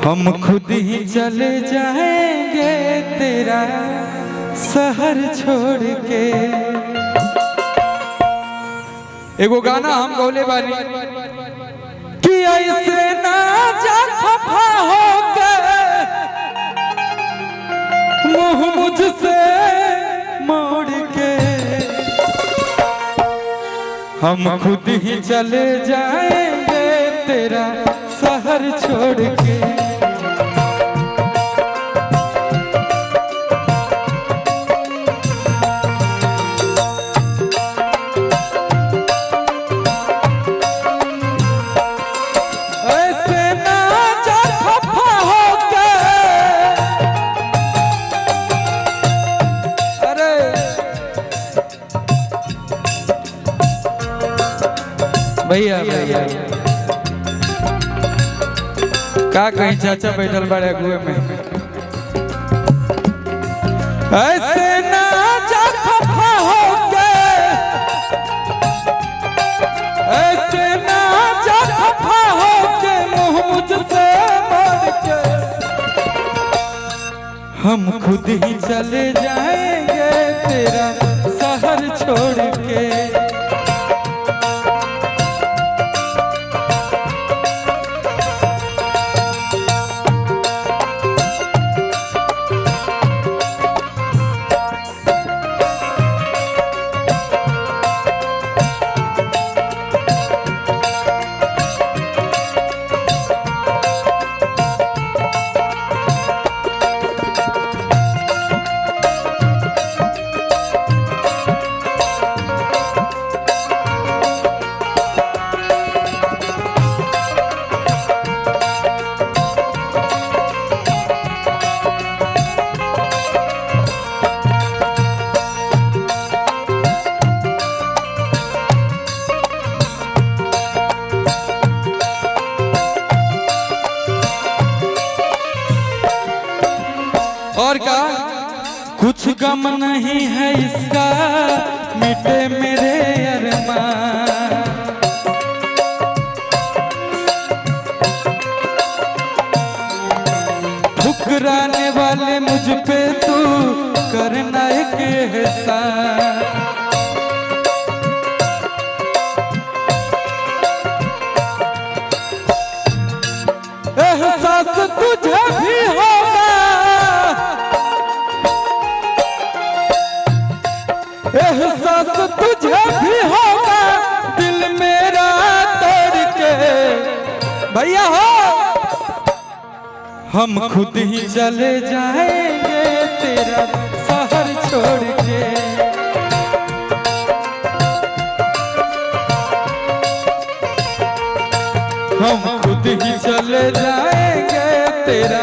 हम खुद ही चले जाएंगे तेरा शहर छोड़ के। एगो गाना हम गौले बानी कि ऐसे ना जा खफा होके मुँह मुझसे मोड़ के, हम खुद ही चले जाएंगे तेरा शहर छोड़ के। ऐसे ना जा खफा होके, अरे भैया भैया का कहीं चाचा बैठल बड़े अगुए में। ऐसे ना जा खफा होके, ऐसे ना जा खफा होके मुँह मुझसे मोड़ के, हम खुद ही चले जाएंगे तेरा शहर छोड़ के। और का कुछ गम नहीं है इसका, मिटे मेरे अरमान। ठुकराने वाले मुझ पे तू करना एक एहसान। एहसास तुझे भी होगा, एहसास तुझे भी होगा दिल मेरा तोड़ के। भैया हो हम खुद ही चले जाएंगे तेरा शहर छोड़ के। हम खुद ही चले जाएंगे तेरा